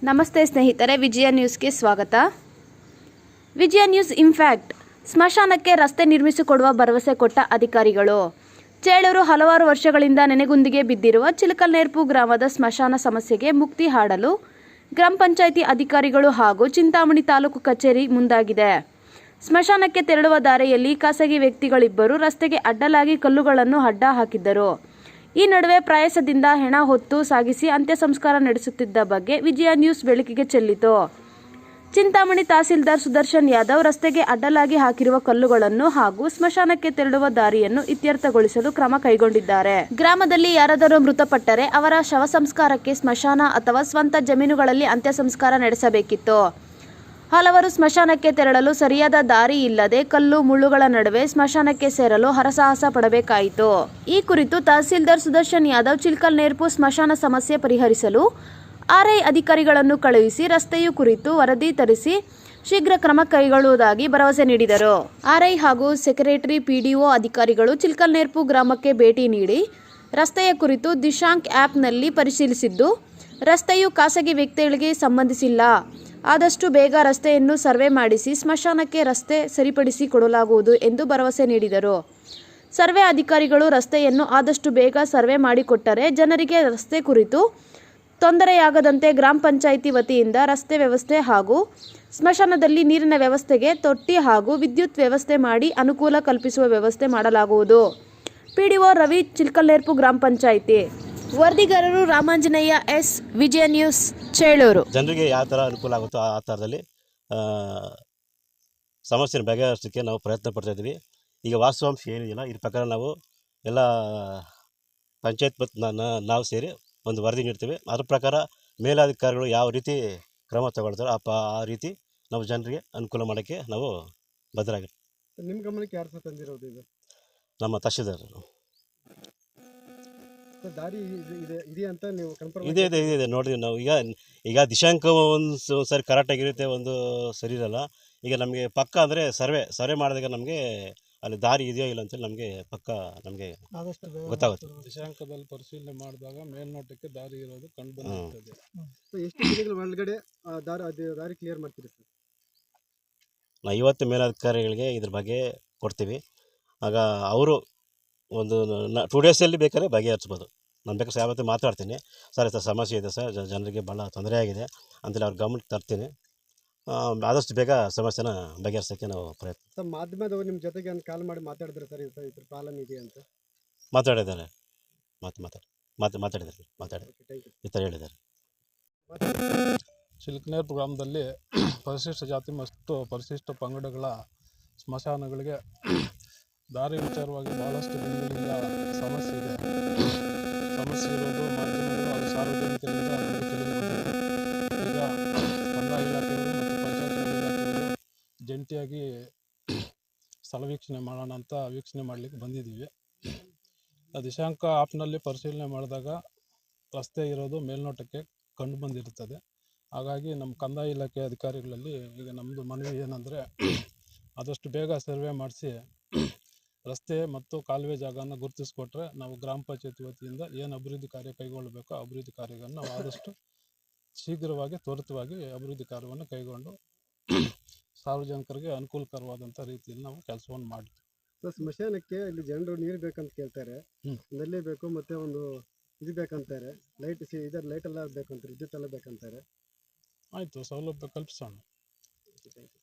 ನಮಸ್ತೆ ಸ್ನೇಹಿತರೆ, ವಿಜಯ ನ್ಯೂಸ್ಗೆ ಸ್ವಾಗತ. ವಿಜಯ ನ್ಯೂಸ್ ಇಂಪ್ಯಾಕ್ಟ್. ಸ್ಮಶಾನಕ್ಕೆ ರಸ್ತೆ ನಿರ್ಮಿಸಿಕೊಡುವ ಭರವಸೆ ಕೊಟ್ಟ ಅಧಿಕಾರಿಗಳು. ಚೇಳೂರು ಹಲವಾರು ವರ್ಷಗಳಿಂದ ನೆನೆಗುಂದಿಗೆ ಬಿದ್ದಿರುವ ಚಿಲಕಲ್ನೇರ್ಪು ಗ್ರಾಮದ ಸ್ಮಶಾನ ಸಮಸ್ಯೆಗೆ ಮುಕ್ತಿ ಹಾಡಲು ಗ್ರಾಮ ಪಂಚಾಯಿತಿ ಅಧಿಕಾರಿಗಳು ಹಾಗೂ ಚಿಂತಾಮಣಿ ತಾಲೂಕು ಕಚೇರಿ ಮುಂದಾಗಿದೆ. ಸ್ಮಶಾನಕ್ಕೆ ತೆರಳುವ ದಾರಿಯಲ್ಲಿ ಖಾಸಗಿ ವ್ಯಕ್ತಿಗಳಿಬ್ಬರು ರಸ್ತೆಗೆ ಅಡ್ಡಲಾಗಿ ಕಲ್ಲುಗಳನ್ನು ಅಡ್ಡ ಹಾಕಿದ್ದರು. ಈ ನಡುವೆ ಪ್ರಯಾಸದಿಂದ ಹೆಣ ಹೊತ್ತು ಸಾಗಿಸಿ ಅಂತ್ಯ ಸಂಸ್ಕಾರ ನಡೆಸುತ್ತಿದ್ದ ಬಗ್ಗೆ ವಿಜಯ ನ್ಯೂಸ್ ಬೆಳಕಿಗೆ ಚೆಲ್ಲಿತು. ಚಿಂತಾಮಣಿ ತಹಸೀಲ್ದಾರ್ ಸುದರ್ಶನ್ ಯಾದವ್ ರಸ್ತೆಗೆ ಅಡ್ಡಲಾಗಿ ಹಾಕಿರುವ ಕಲ್ಲುಗಳನ್ನು ಹಾಗೂ ಸ್ಮಶಾನಕ್ಕೆ ತೆರಳುವ ದಾರಿಯನ್ನು ಇತ್ಯರ್ಥಗೊಳಿಸಲು ಕ್ರಮ ಕೈಗೊಂಡಿದ್ದಾರೆ. ಗ್ರಾಮದಲ್ಲಿ ಯಾರಾದರೂ ಮೃತಪಟ್ಟರೆ ಅವರ ಶವ ಸಂಸ್ಕಾರಕ್ಕೆ ಸ್ಮಶಾನ ಅಥವಾ ಸ್ವಂತ ಜಮೀನುಗಳಲ್ಲಿ ಅಂತ್ಯ ಸಂಸ್ಕಾರ ನಡೆಸಬೇಕಿತ್ತು. ಹಲವರು ಸ್ಮಶಾನಕ್ಕೆ ತೆರಳಲು ಸರಿಯಾದ ದಾರಿ ಇಲ್ಲದೆ ಕಲ್ಲು ಮುಳ್ಳುಗಳ ನಡುವೆ ಸ್ಮಶಾನಕ್ಕೆ ಸೇರಲು ಹರಸಾಹಸ ಪಡಬೇಕಾಯಿತು. ಈ ಕುರಿತು ತಹಸೀಲ್ದಾರ್ ಸುದರ್ಶನ್ ಯಾದವ್ ಚಿಲಕಲ್ನೇರ್ಪು ಸ್ಮಶಾನ ಸಮಸ್ಯೆ ಪರಿಹರಿಸಲು ಆರ್ಐ ಅಧಿಕಾರಿಗಳನ್ನು ಕಳುಹಿಸಿ ರಸ್ತೆಯು ಕುರಿತು ವರದಿ ತರಿಸಿ ಶೀಘ್ರ ಕ್ರಮ ಕೈಗೊಳ್ಳುವುದಾಗಿ ಭರವಸೆ ನೀಡಿದರು. ಆರ್ಐ ಹಾಗೂ ಸೆಕ್ರೆಟರಿ ಪಿಡಿಒ ಅಧಿಕಾರಿಗಳು ಚಿಲಕಲ್ನೇರ್ಪು ಗ್ರಾಮಕ್ಕೆ ಭೇಟಿ ನೀಡಿ ರಸ್ತೆಯ ಕುರಿತು ದಿಶಾಂಕ್ ಆ್ಯಪ್ನಲ್ಲಿ ಪರಿಶೀಲಿಸಿದ್ದು, ರಸ್ತೆಯು ಖಾಸಗಿ ವ್ಯಕ್ತಿಗಳಿಗೆ ಸಂಬಂಧಿಸಿಲ್ಲ. ಆದಷ್ಟು ಬೇಗ ರಸ್ತೆಯನ್ನು ಸರ್ವೆ ಮಾಡಿಸಿ ಸ್ಮಶಾನಕ್ಕೆ ರಸ್ತೆ ಸರಿಪಡಿಸಿ ಕೊಡಲಾಗುವುದು ಎಂದು ಭರವಸೆ ನೀಡಿದರು. ಸರ್ವೆ ಅಧಿಕಾರಿಗಳು ರಸ್ತೆಯನ್ನು ಆದಷ್ಟು ಬೇಗ ಸರ್ವೆ ಮಾಡಿಕೊಟ್ಟರೆ ಜನರಿಗೆ ರಸ್ತೆ ಕುರಿತು ತೊಂದರೆಯಾಗದಂತೆ ಗ್ರಾಮ ಪಂಚಾಯಿತಿ ವತಿಯಿಂದ ರಸ್ತೆ ವ್ಯವಸ್ಥೆ ಹಾಗೂ ಸ್ಮಶಾನದಲ್ಲಿ ನೀರಿನ ವ್ಯವಸ್ಥೆಗೆ ತೊಟ್ಟಿ ಹಾಗೂ ವಿದ್ಯುತ್ ವ್ಯವಸ್ಥೆ ಮಾಡಿ ಅನುಕೂಲ ಕಲ್ಪಿಸುವ ವ್ಯವಸ್ಥೆ ಮಾಡಲಾಗುವುದು. ಪಿಡಿಒ ರವಿ, ಚಿಲಕಲ್ನೇರ್ಪು ಗ್ರಾಮ ಪಂಚಾಯಿತಿ. ವರದಿಗಾರರು ರಾಮಾಂಜನೇಯ ಎಸ್, ವಿಜಯ ನ್ಯೂಸ್, ಚೇಳೂರು. ಜನರಿಗೆ ಯಾವ ಥರ ಅನುಕೂಲ ಆಗುತ್ತೋ ಆ ಥರದಲ್ಲಿ ಸಮಸ್ಯೆನ ಬಗೆಹರಿಸೋಕ್ಕೆ ನಾವು ಪ್ರಯತ್ನ ಪಡ್ತಾಯಿದ್ವಿ. ಈಗ ವಾಸ್ತವಾಂಶ ಏನಿಲ್ಲ, ಇದ್ರ ಪ್ರಕಾರ ನಾವು ಎಲ್ಲ ಪಂಚಾಯತ್ ಮತ್ತು ನಾವು ಸೇರಿ ಒಂದು ವರದಿ ನೀಡ್ತೀವಿ. ಅದ್ರ ಪ್ರಕಾರ ಮೇಲಾಧಿಕಾರಿಗಳು ಯಾವ ರೀತಿ ಕ್ರಮ ತಗೊಳ್ತಾರೋ ಆ ರೀತಿ ನಾವು ಜನರಿಗೆ ಅನುಕೂಲ ಮಾಡೋಕ್ಕೆ ನಾವು ಬದ್ಧರಾಗಿರ್ತೀವಿ. ನಿಮ್ಮ ಗಮನಕ್ಕೆ ಯಾರು ತಂದಿರೋದು ಇದು? ನಮ್ಮ ತಹಶೀಲ್ದಾರ್. ದಾರಿ ಇದೆ ಅಂತ ನೀವು ಕನ್ಫರ್ಮ್? ಇದೆ ನೋಡಿದ್ವಿ ನಾವು. ಈಗ ದಿಶಾಂಕ ಒಂದು ಸರಿ ಕರೆಕ್ಟಾಗಿರುತ್ತೆ, ಒಂದು ಸರಿ ಇರಲ್ಲ. ಈಗ ನಮಗೆ ಪಕ್ಕ ಅಂದರೆ ಸರ್ವೆ ಮಾಡಿದಾಗ ನಮಗೆ ಅಲ್ಲಿ ದಾರಿ ಇದೆಯೋ ಇಲ್ಲ ಅಂತೇಳಿ ನಮಗೆ ಪಕ್ಕ ನಮಗೆ ಗೊತ್ತಾಗುತ್ತೆ. ದಿಶಾಂಕದಲ್ಲಿ ಪರಿಶೀಲನೆ ಮಾಡಿದಾಗ ಮೇಲ್ನೋಟಕ್ಕೆ ದಾರಿ ಇರೋದು ಕಂಡು ಬಂದಿರ್ತದೆ. ಎಷ್ಟು ದಿನಗಳ ಒಳಗಡೆ ದಾರಿ ಕ್ಲಿಯರ್ ಮಾಡ್ತೀರಿ ಸರ್? ನಾವು ಇವತ್ತು ಮೇಲಾಧಿಕಾರಿಗಳಿಗೆ ಇದ್ರ ಬಗ್ಗೆ ಕೊಡ್ತೀವಿ. ಆಗ ಅವರು ಒಂದು 2 ಡೇಸಲ್ಲಿ ಬೇಕಾದ್ರೆ ಬಗೆಹರಿಸ್ಬೋದು. ನಾನು ಬೇಕಾದ್ರೆ ಯಾವತ್ತೂ ಮಾತಾಡ್ತೀನಿ, ಸರ್ ಈ ಸಮಸ್ಯೆ ಇದೆ ಸರ್, ಜನರಿಗೆ ಭಾಳ ತೊಂದರೆ ಆಗಿದೆ ಅಂತೇಳಿ ಅವ್ರ ಗಮನಕ್ಕೆ ತರ್ತೀನಿ. ಆದಷ್ಟು ಬೇಗ ಸಮಸ್ಯೆನ ಬಗೆಹರಿಸೋಕ್ಕೆ ನಾವು ಪ್ರಯತ್ನ. ಸರ್, ಮಾಧ್ಯಮದವರು ನಿಮ್ಮ ಜೊತೆಗೆ ಕಾಲ್ ಮಾಡಿ ಮಾತಾಡಿದ್ರೆ ಸರ್ ಇದ್ರ ಪ್ರಾಬ್ಲಮ್ ಇದೆ ಅಂತ? ಮಾತಾಡಿದ್ದಾರೆ, ಮಾತಾಡಿ ಈ ಥರ ಹೇಳಿದ್ದಾರೆ. ಚಿಲಕಲ್ನೇರ್ಪು ಗ್ರಾಮದಲ್ಲಿ ಪರಿಶಿಷ್ಟ ಜಾತಿ ಮತ್ತು ಪರಿಶಿಷ್ಟ ಪಂಗಡಗಳ ಸ್ಮಶಾನಗಳಿಗೆ ದಾರಿ ವಿಚಾರವಾಗಿ ಭಾಳಷ್ಟು ದಿನಗಳಿಂದ ಸಮಸ್ಯೆ ಇದೆ. ಸಮಸ್ಯೆ ಇರೋದು ಮಾಧ್ಯಮಗಳು ಹಾಗೂ ಸಾರ್ವಜನಿಕರಿಂದ ನಮಗೆ ತಿಳಿದು ಬಂದಿದೆ. ಈಗ ಕಂದಾಯ ಇಲಾಖೆಗಳು ಮತ್ತು ಪಂಚಾಯತ್ ಇಲಾಖೆಗಳು ಜಂಟಿಯಾಗಿ ಸ್ಥಳ ವೀಕ್ಷಣೆ ಮಾಡೋಣ ಅಂತ ವೀಕ್ಷಣೆ ಮಾಡಲಿಕ್ಕೆ ಬಂದಿದ್ದೀವಿ. ದಿಶಾಂಕ ಆ್ಯಪ್ನಲ್ಲಿ ಪರಿಶೀಲನೆ ಮಾಡಿದಾಗ ರಸ್ತೆ ಇರೋದು ಮೇಲ್ನೋಟಕ್ಕೆ ಕಂಡು ಬಂದಿರುತ್ತದೆ. ಹಾಗಾಗಿ ನಮ್ಮ ಕಂದಾಯ ಇಲಾಖೆ ಅಧಿಕಾರಿಗಳಲ್ಲಿ ಈಗ ನಮ್ಮದು ಮನವಿ ಏನಂದರೆ, ಆದಷ್ಟು ಬೇಗ ಸರ್ವೆ ಮಾಡಿಸಿ ರಸ್ತೆ ಮತ್ತು ಕಾಲುವೆ ಜಾಗನ ಗುರುತಿಸ್ಕೊಟ್ರೆ ನಾವು ಗ್ರಾಮ ಪಂಚಾಯತಿ ವತಿಯಿಂದ ಏನು ಅಭಿವೃದ್ಧಿ ಕಾರ್ಯ ಕೈಗೊಳ್ಳಬೇಕೋ ಅಭಿವೃದ್ಧಿ ಕಾರ್ಯಗಳನ್ನು ನಾವು ಆದಷ್ಟು ಶೀಘ್ರವಾಗಿ ತ್ವರಿತವಾಗಿ ಅಭಿವೃದ್ಧಿ ಕಾರ್ಯವನ್ನು ಕೈಗೊಂಡು ಸಾರ್ವಜನಿಕರಿಗೆ ಅನುಕೂಲಕರವಾದಂಥ ರೀತಿಯಲ್ಲಿ ನಾವು ಕೆಲಸವನ್ನು ಮಾಡ್ತೀವಿ. ಸ್ಮಶಾನಕ್ಕೆ ಇಲ್ಲಿ ಜನರು ನೀರು ಬೇಕಂತ ಕೇಳ್ತಾರೆ, ನಲ್ಲಿ ಬೇಕು ಮತ್ತು ಒಂದು ಇದು ಬೇಕಂತಾರೆ, ಲೈಟ್ ಎಲ್ಲ ಬೇಕಂತಾರೆ, ವಿದ್ಯುತ್ ಎಲ್ಲ ಬೇಕಂತಾರೆ. ಆಯಿತು, ಸೌಲಭ್ಯ ಕಲ್ಪಿಸೋಣ.